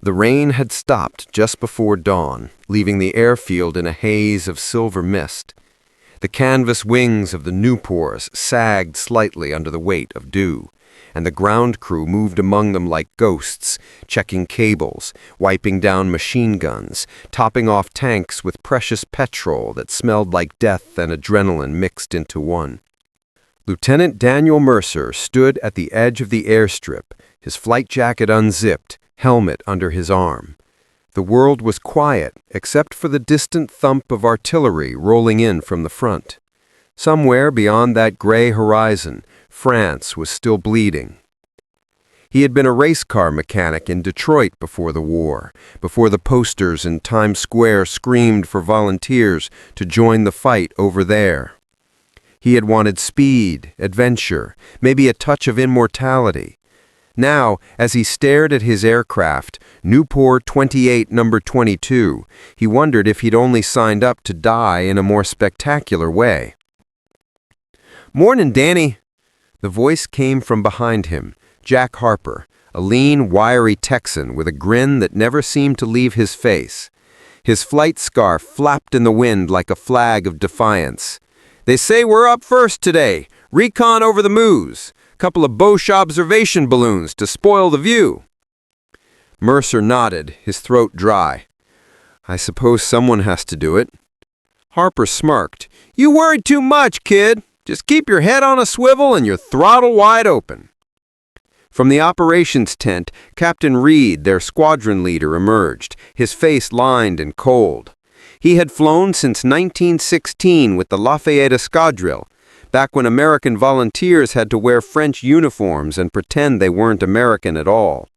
The rain had stopped just before dawn, leaving the airfield in a haze of silver mist. The canvas wings of the Nieupors sagged slightly under the weight of dew, and the ground crew moved among them like ghosts, checking cables, wiping down machine guns, topping off tanks with precious petrol that smelled like death and adrenaline mixed into one. Lieutenant Daniel Mercer stood at the edge of the airstrip, his flight jacket unzipped, helmet under his arm. The world was quiet, except for the distant thump of artillery rolling in from the front. Somewhere beyond that gray horizon, France was still bleeding. He had been a race car mechanic in Detroit before the war, before the posters in Times Square screamed for volunteers to join the fight over there. He had wanted speed, adventure, maybe a touch of immortality. Now, as he stared at his aircraft, Nieuport 28 number 22, he wondered if he'd only signed up to die in a more spectacular way. "Morning, Danny." The voice came from behind him, Jack Harper, a lean, wiry Texan with a grin that never seemed to leave his face. His flight scarf flapped in the wind like a flag of defiance. "They say we're up first today. Recon over the Moose. Couple of Boche observation balloons to spoil the view." Mercer nodded, his throat dry. "I suppose someone has to do it." Harper smirked. "You worried too much, kid. Just keep your head on a swivel and your throttle wide open." From the operations tent, Captain Reed, their squadron leader, emerged, his face lined and cold. He had flown since 1916 with the Lafayette Escadrille, back when American volunteers had to wear French uniforms and pretend they weren't American at all.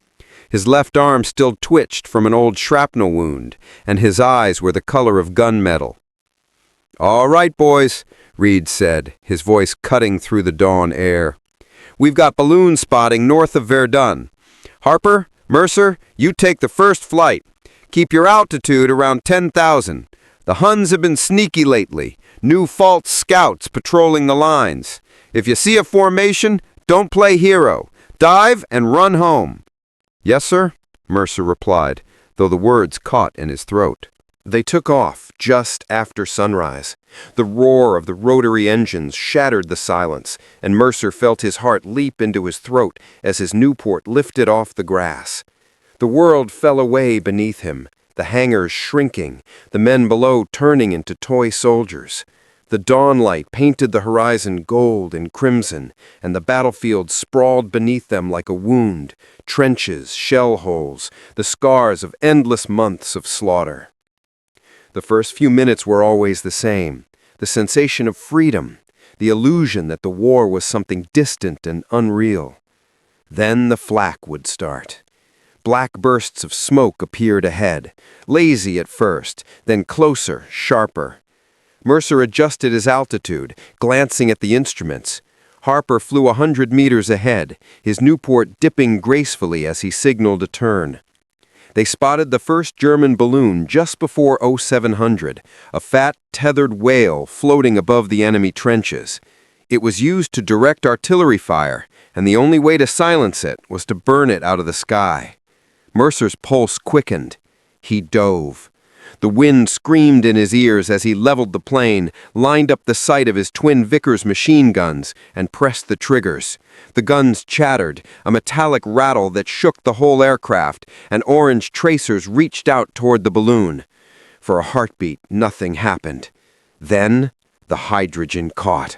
His left arm still twitched from an old shrapnel wound, and his eyes were the color of gunmetal. "All right, boys," Reed said, his voice cutting through the dawn air. "We've got balloon spotting north of Verdun. Harper, Mercer, you take the first flight. Keep your altitude around 10,000. The Huns have been sneaky lately. New false scouts patrolling the lines. If you see a formation, don't play hero. Dive and run home." "Yes, sir," Mercer replied, though the words caught in his throat. They took off just after sunrise. The roar of the rotary engines shattered the silence, and Mercer felt his heart leap into his throat as his Nieuport lifted off the grass. The world fell away beneath him, the hangars shrinking, the men below turning into toy soldiers. The dawnlight painted the horizon gold and crimson, and the battlefield sprawled beneath them like a wound, trenches, shell holes, the scars of endless months of slaughter. The first few minutes were always the same, the sensation of freedom, the illusion that the war was something distant and unreal. Then the flak would start. Black bursts of smoke appeared ahead, lazy at first, then closer, sharper. Mercer adjusted his altitude, glancing at the instruments. Harper flew 100 meters ahead, his Nieuport dipping gracefully as he signaled a turn. They spotted the first German balloon just before 0700, a fat, tethered whale floating above the enemy trenches. It was used to direct artillery fire, and the only way to silence it was to burn it out of the sky. Mercer's pulse quickened. He dove. The wind screamed in his ears as he leveled the plane, lined up the sight of his twin Vickers machine guns, and pressed the triggers. The guns chattered, a metallic rattle that shook the whole aircraft, and orange tracers reached out toward the balloon. For a heartbeat, nothing happened. Then, the hydrogen caught.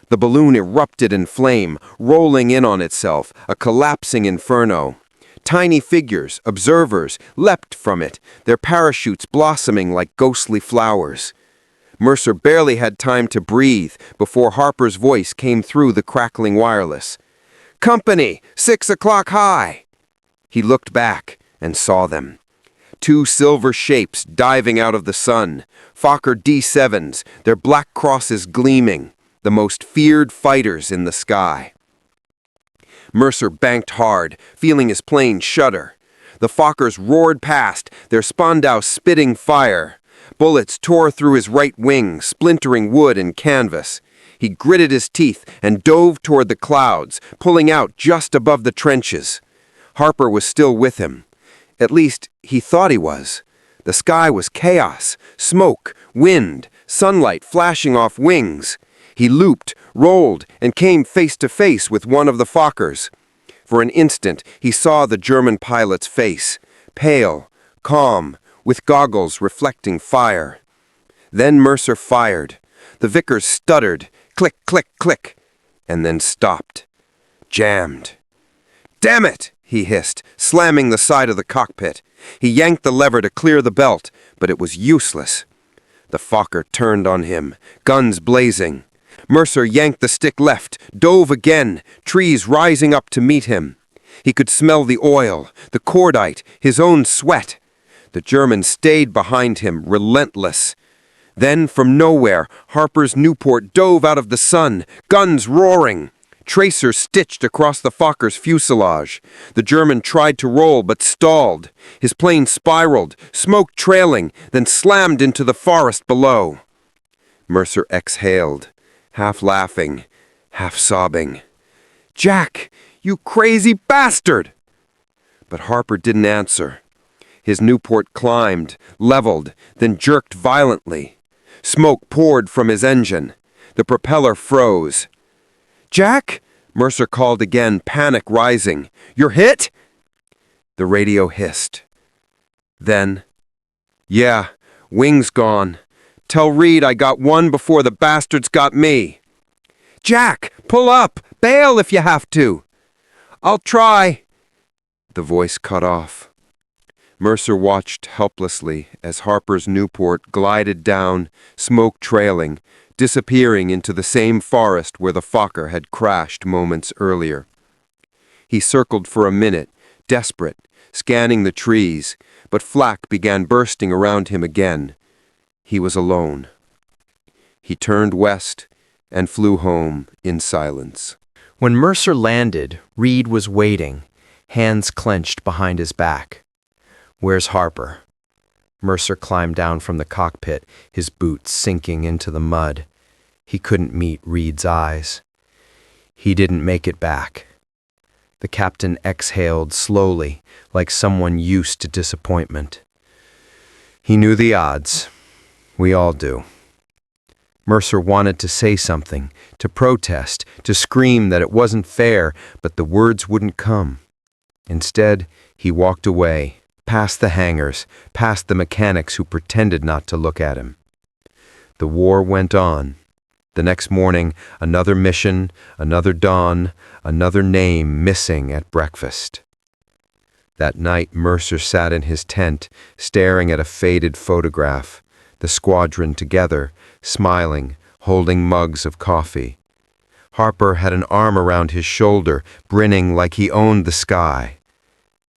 The balloon erupted in flame, rolling in on itself, a collapsing inferno. Tiny figures, observers, leapt from it, their parachutes blossoming like ghostly flowers. Mercer barely had time to breathe before Harper's voice came through the crackling wireless. "Company, 6 o'clock high!" He looked back and saw them. Two silver shapes diving out of the sun, Fokker D-7s, their black crosses gleaming, the most feared fighters in the sky. Mercer banked hard, feeling his plane shudder. The Fokkers roared past, their Spandau spitting fire. Bullets tore through his right wing, splintering wood and canvas. He gritted his teeth and dove toward the clouds, pulling out just above the trenches. Harper was still with him. At least, he thought he was. The sky was chaos, smoke, wind, sunlight flashing off wings. He looped, rolled, and came face to face with one of the Fokkers. For an instant, he saw the German pilot's face, pale, calm, with goggles reflecting fire. Then Mercer fired. The Vickers stuttered, click, click, click, and then stopped. Jammed. "Damn it!" he hissed, slamming the side of the cockpit. He yanked the lever to clear the belt, but it was useless. The Fokker turned on him, guns blazing. Mercer yanked the stick left, dove again, trees rising up to meet him. He could smell the oil, the cordite, his own sweat. The German stayed behind him, relentless. Then, from nowhere, Harper's Nieuport dove out of the sun, guns roaring. Tracers stitched across the Fokker's fuselage. The German tried to roll, but stalled. His plane spiraled, smoke trailing, then slammed into the forest below. Mercer exhaled, half laughing, half sobbing. "Jack, you crazy bastard!" But Harper didn't answer. His Nieuport climbed, leveled, then jerked violently. Smoke poured from his engine. The propeller froze. "Jack?" Mercer called again, panic rising. "You're hit?" The radio hissed. Then, "Yeah, wings gone. Tell Reed I got one before the bastards got me." "Jack, pull up! Bail if you have to!" "I'll try." The voice cut off. Mercer watched helplessly as Harper's Nieuport glided down, smoke trailing, disappearing into the same forest where the Fokker had crashed moments earlier. He circled for a minute, desperate, scanning the trees, but flak began bursting around him again. He was alone. He turned west and flew home in silence. When Mercer landed, Reed was waiting, hands clenched behind his back. "Where's Harper?" Mercer climbed down from the cockpit, his boots sinking into the mud. He couldn't meet Reed's eyes. "He didn't make it back." The captain exhaled slowly, like someone used to disappointment. He knew the odds. We all do. Mercer wanted to say something, to protest, to scream that it wasn't fair, but the words wouldn't come. Instead, he walked away, past the hangars, past the mechanics who pretended not to look at him. The war went on. The next morning, another mission, another dawn, another name missing at breakfast. That night, Mercer sat in his tent, staring at a faded photograph, the squadron together, smiling, holding mugs of coffee. Harper had an arm around his shoulder, grinning like he owned the sky.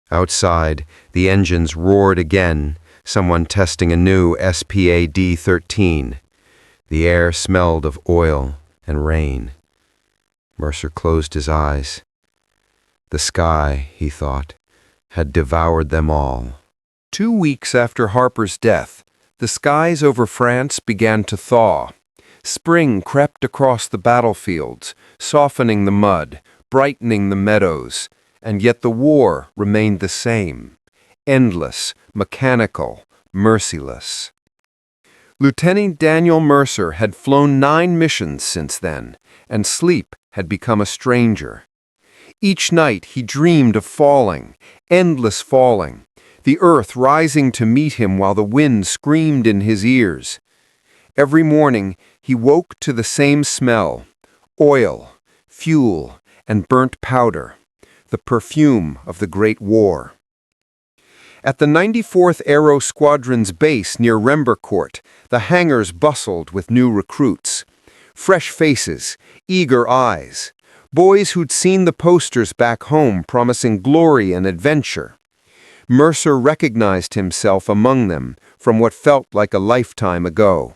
Outside, the engines roared again, someone testing a new SPAD-13. The air smelled of oil and rain. Mercer closed his eyes. The sky, he thought, had devoured them all. 2 weeks after Harper's death, the skies over France began to thaw. Spring crept across the battlefields, softening the mud, brightening the meadows, and yet the war remained the same, endless, mechanical, merciless. Lieutenant Daniel Mercer had flown 9 missions since then, and sleep had become a stranger. Each night he dreamed of falling, endless falling, the earth rising to meet him while the wind screamed in his ears. Every morning he woke to the same smell, oil, fuel, and burnt powder, the perfume of the Great War. At the 94th Aero Squadron's base near Rembercourt, the hangars bustled with new recruits. Fresh faces, eager eyes, boys who'd seen the posters back home promising glory and adventure. Mercer recognized himself among them from what felt like a lifetime ago.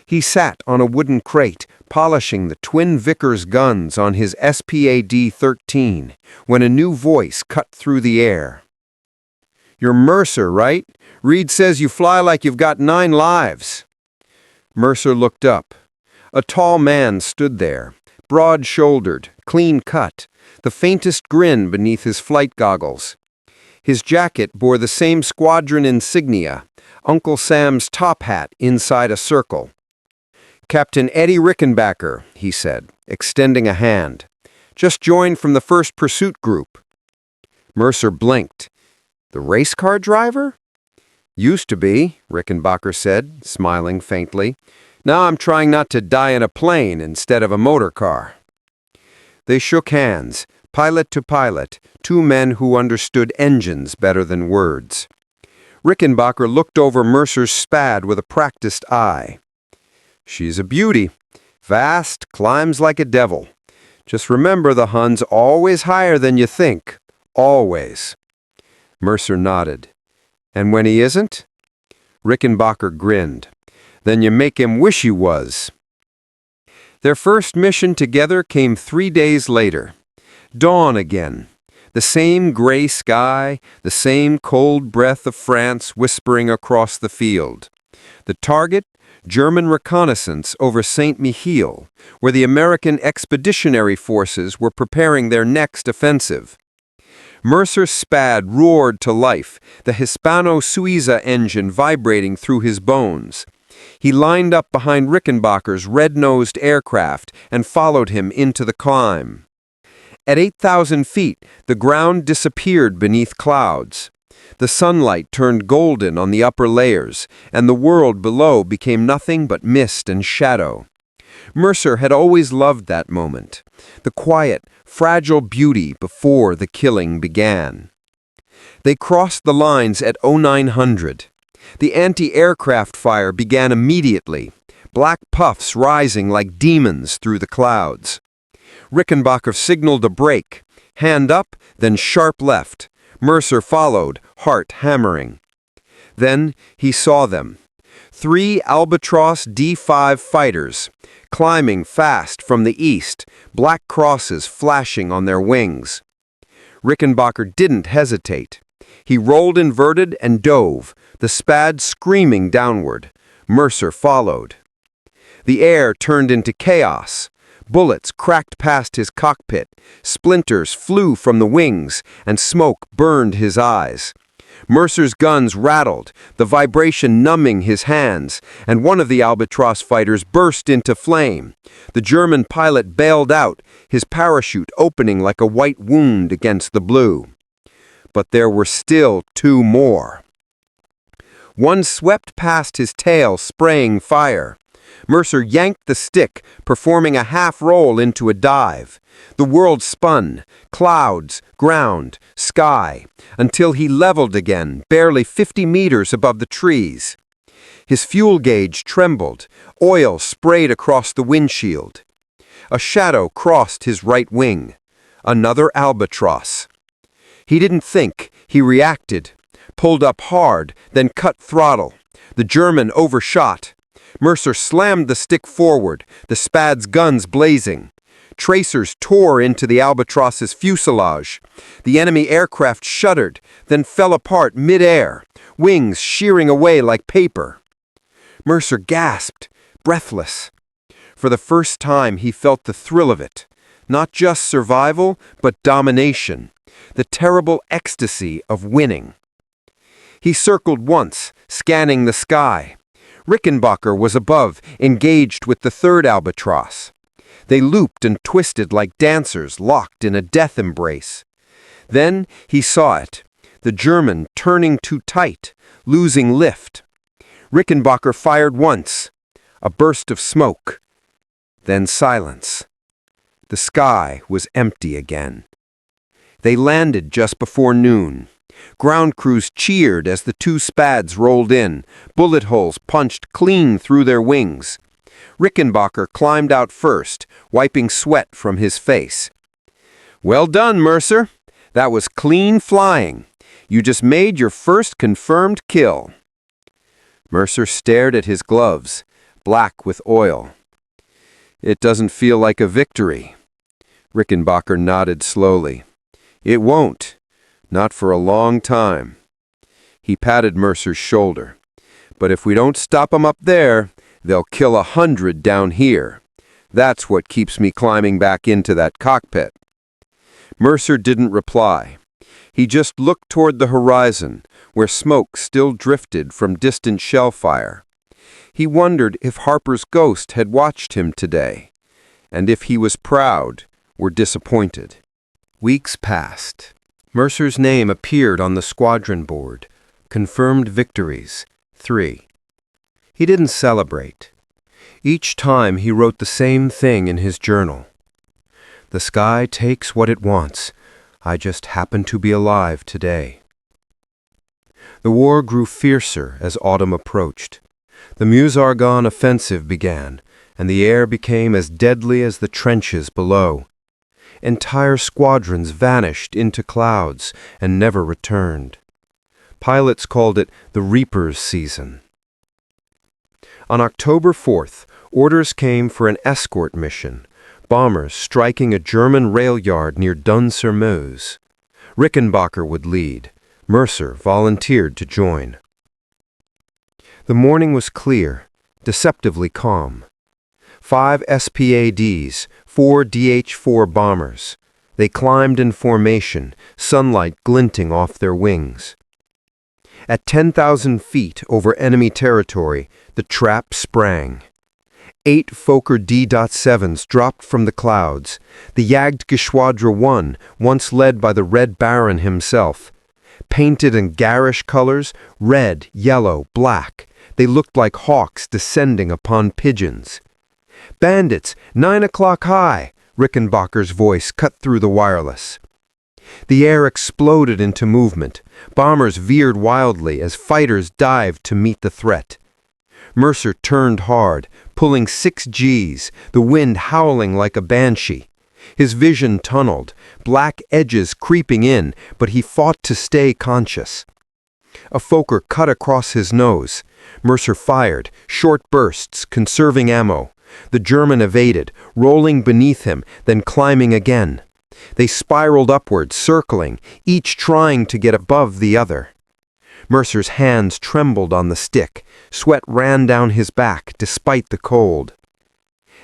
He sat on a wooden crate, polishing the twin Vickers guns on his SPAD-13, when a new voice cut through the air. "You're Mercer, right? Reed says you fly like you've got 9 lives." Mercer looked up. A tall man stood there, broad-shouldered, clean-cut, the faintest grin beneath his flight goggles. His jacket bore the same squadron insignia, Uncle Sam's top hat inside a circle. "Captain Eddie Rickenbacker," he said, extending a hand. "Just joined from the first pursuit group." Mercer blinked. "The race car driver?" "Used to be," Rickenbacker said, smiling faintly. "Now I'm trying not to die in a plane instead of a motor car." They shook hands, pilot to pilot, two men who understood engines better than words. Rickenbacker looked over Mercer's Spad with a practiced eye. "She's a beauty. Vast, climbs like a devil. Just remember the Hun's always higher than you think. Always." Mercer nodded. "And when he isn't?" Rickenbacker grinned. "Then you make him wish he was." Their first mission together came 3 days later. Dawn again. The same gray sky, the same cold breath of France whispering across the field. The target, German reconnaissance over St. Mihiel, where the American expeditionary forces were preparing their next offensive. Mercer's Spad roared to life, the Hispano-Suiza engine vibrating through his bones. He lined up behind Rickenbacker's red-nosed aircraft and followed him into the climb. At 8,000 feet, the ground disappeared beneath clouds. The sunlight turned golden on the upper layers, and the world below became nothing but mist and shadow. Mercer had always loved that moment, the quiet, fragile beauty before the killing began. They crossed the lines at 0900. The anti-aircraft fire began immediately, black puffs rising like demons through the clouds. Rickenbacker signaled a break, hand up, then sharp left. Mercer followed, heart hammering. Then he saw them. 3 Albatross D5 fighters, climbing fast from the east, black crosses flashing on their wings. Rickenbacker didn't hesitate. He rolled inverted and dove, the Spad screaming downward. Mercer followed. The air turned into chaos. Bullets cracked past his cockpit, splinters flew from the wings, and smoke burned his eyes. Mercer's guns rattled, the vibration numbing his hands, and one of the Albatross fighters burst into flame. The German pilot bailed out, his parachute opening like a white wound against the blue. But there were still 2 more. One swept past his tail, spraying fire. Mercer yanked the stick, performing a half-roll into a dive. The world spun, clouds, ground, sky, until he leveled again, barely 50 meters above the trees. His fuel gauge trembled, oil sprayed across the windshield. A shadow crossed his right wing. Another Albatross. He didn't think, he reacted. Pulled up hard, then cut throttle. The German overshot. Mercer slammed the stick forward, the Spad's guns blazing. Tracers tore into the Albatross's fuselage. The enemy aircraft shuddered, then fell apart mid-air, wings shearing away like paper. Mercer gasped, breathless. For the first time he felt the thrill of it. Not just survival, but domination. The terrible ecstasy of winning. He circled once, scanning the sky. Rickenbacker was above, engaged with the 3rd Albatross. They looped and twisted like dancers locked in a death embrace. Then he saw it, the German turning too tight, losing lift. Rickenbacker fired once, a burst of smoke, then silence. The sky was empty again. They landed just before noon. Ground crews cheered as the 2 Spads rolled in, bullet holes punched clean through their wings. Rickenbacker climbed out first, wiping sweat from his face. "Well done, Mercer. That was clean flying. You just made your first confirmed kill." Mercer stared at his gloves, black with oil. "It doesn't feel like a victory." Rickenbacker nodded slowly. "It won't. Not for a long time." He patted Mercer's shoulder. "But if we don't stop 'em up there, they'll kill 100 down here. That's what keeps me climbing back into that cockpit." Mercer didn't reply. He just looked toward the horizon, where smoke still drifted from distant shell fire. He wondered if Harper's ghost had watched him today, and if he was proud or disappointed. Weeks passed. Mercer's name appeared on the squadron board. Confirmed victories, 3. He didn't celebrate. Each time he wrote the same thing in his journal. The sky takes what it wants. I just happen to be alive today. The war grew fiercer as autumn approached. The Meuse-Argonne offensive began, and the air became as deadly as the trenches below. Entire squadrons vanished into clouds and never returned. Pilots called it the Reaper's season. On October 4th, orders came for an escort mission, bombers striking a German rail yard near Dun-sur-Meuse. Rickenbacker would lead. Mercer volunteered to join. The morning was clear, deceptively calm. 5 SPADs, 4 DH-4 bombers. They climbed in formation, sunlight glinting off their wings. At 10,000 feet over enemy territory, the trap sprang. 8 Fokker D.7s dropped from the clouds. The Jagdgeschwader 1, once led by the Red Baron himself. Painted in garish colors, red, yellow, black, they looked like hawks descending upon pigeons. "Bandits, 9 o'clock high," Rickenbacker's voice cut through the wireless. The air exploded into movement. Bombers veered wildly as fighters dived to meet the threat. Mercer turned hard, pulling 6 Gs, the wind howling like a banshee. His vision tunneled, black edges creeping in, but he fought to stay conscious. A Fokker cut across his nose. Mercer fired, short bursts, conserving ammo. The German evaded, rolling beneath him, then climbing again. They spiraled upward, circling, each trying to get above the other. Mercer's hands trembled on the stick. Sweat ran down his back, despite the cold.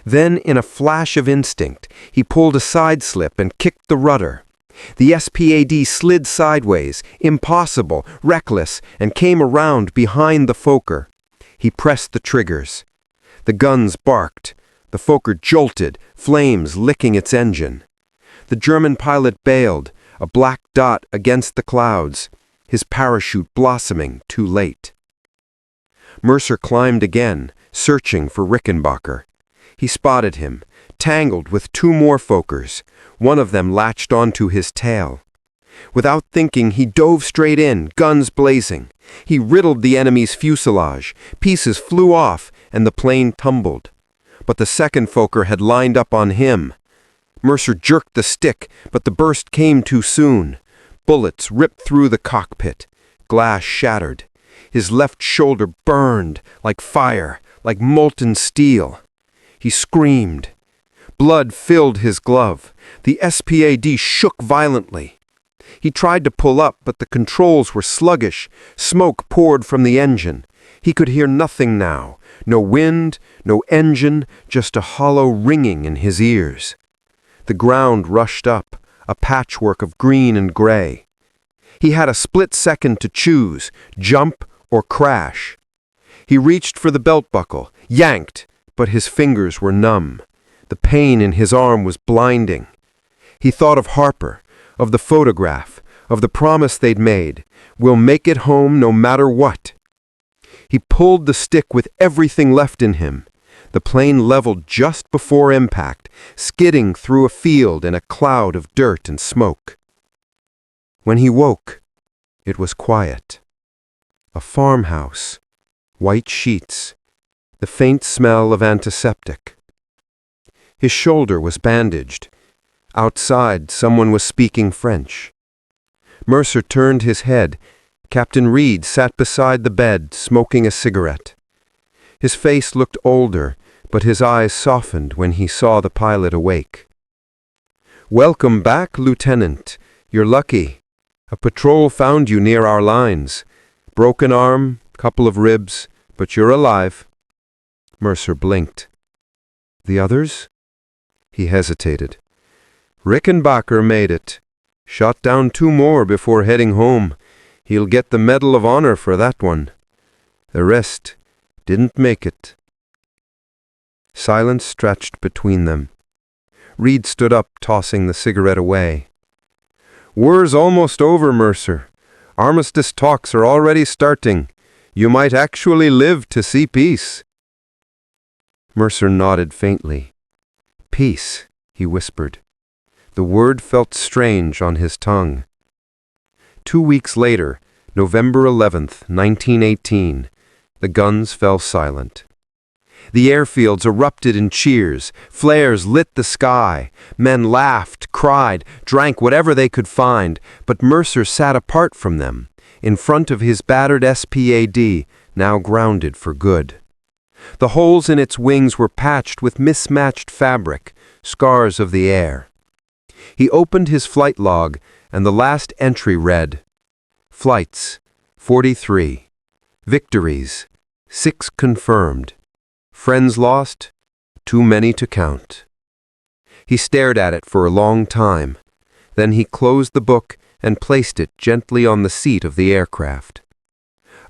Then, in a flash of instinct, he pulled a side slip and kicked the rudder. The SPAD slid sideways, impossible, reckless, and came around behind the Fokker. He pressed the triggers. The guns barked. The Fokker jolted, flames licking its engine. The German pilot bailed, a black dot against the clouds, his parachute blossoming too late. Mercer climbed again, searching for Rickenbacker. He spotted him, tangled with 2 more Fokkers. One of them latched onto his tail. Without thinking, he dove straight in, guns blazing. He riddled the enemy's fuselage. Pieces flew off, and the plane tumbled. But the second Fokker had lined up on him. Mercer jerked the stick, but the burst came too soon. Bullets ripped through the cockpit. Glass shattered. His left shoulder burned like fire, like molten steel. He screamed. Blood filled his glove. The SPAD shook violently. He tried to pull up, but the controls were sluggish. Smoke poured from the engine. He could hear nothing now. No wind, no engine, just a hollow ringing in his ears. The ground rushed up, a patchwork of green and gray. He had a split second to choose, jump or crash. He reached for the belt buckle, yanked, but his fingers were numb. The pain in his arm was blinding. He thought of Harper, of the photograph, of the promise they'd made. We'll make it home no matter what. He pulled the stick with everything left in him. The plane leveled just before impact, skidding through a field in a cloud of dirt and smoke. When he woke, it was quiet. A farmhouse, white sheets, the faint smell of antiseptic. His shoulder was bandaged. Outside, someone was speaking French. Mercer turned his head. Captain Reed sat beside the bed, smoking a cigarette. His face looked older, but his eyes softened when he saw the pilot awake. "Welcome back, Lieutenant. You're lucky. A patrol found you near our lines. Broken arm, couple of ribs, but you're alive." Mercer blinked. "The others?" He hesitated. "Rickenbacker made it. Shot down 2 more before heading home. He'll get the Medal of Honor for that one. The rest didn't make it." Silence stretched between them. Reed stood up, tossing the cigarette away. "War's almost over, Mercer. Armistice talks are already starting. You might actually live to see peace." Mercer nodded faintly. "Peace," he whispered. The word felt strange on his tongue. 2 weeks later, November 11th, 1918, the guns fell silent. The airfields erupted in cheers. Flares lit the sky. Men laughed, cried, drank whatever they could find, but Mercer sat apart from them, in front of his battered SPAD, now grounded for good. The holes in its wings were patched with mismatched fabric, scars of the air. He opened his flight log, and the last entry read, "Flights, 43. Victories, 6 confirmed. Friends lost, too many to count." He stared at it for a long time. Then he closed the book and placed it gently on the seat of the aircraft.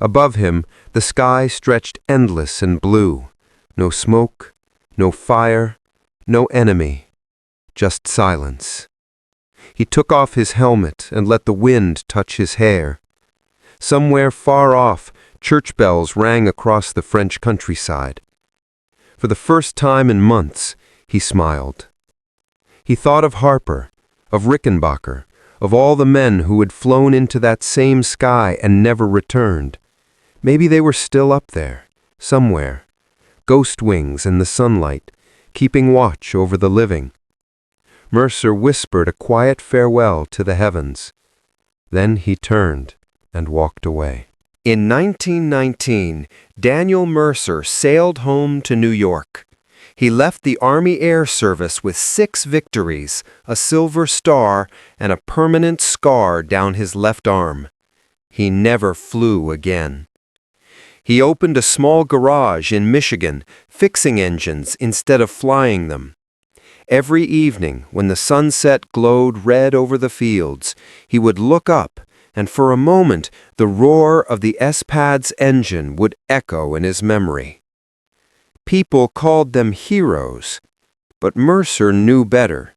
Above him, the sky stretched endless and blue. No smoke, no fire, no enemy. Just silence. He took off his helmet and let the wind touch his hair. Somewhere far off, church bells rang across the French countryside. For the first time in months, he smiled. He thought of Harper, of Rickenbacker, of all the men who had flown into that same sky and never returned. Maybe they were still up there, somewhere, ghost wings in the sunlight, keeping watch over the living. Mercer whispered a quiet farewell to the heavens. Then he turned and walked away. In 1919, Daniel Mercer sailed home to New York. He left the Army Air Service with 6 victories, a Silver Star, and a permanent scar down his left arm. He never flew again. He opened a small garage in Michigan, fixing engines instead of flying them. Every evening, when the sunset glowed red over the fields, he would look up, and for a moment the roar of the SPAD's engine would echo in his memory. People called them heroes, but Mercer knew better.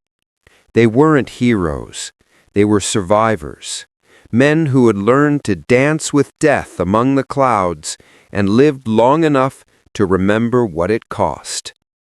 They weren't heroes. They were survivors, men who had learned to dance with death among the clouds and lived long enough to remember what it cost.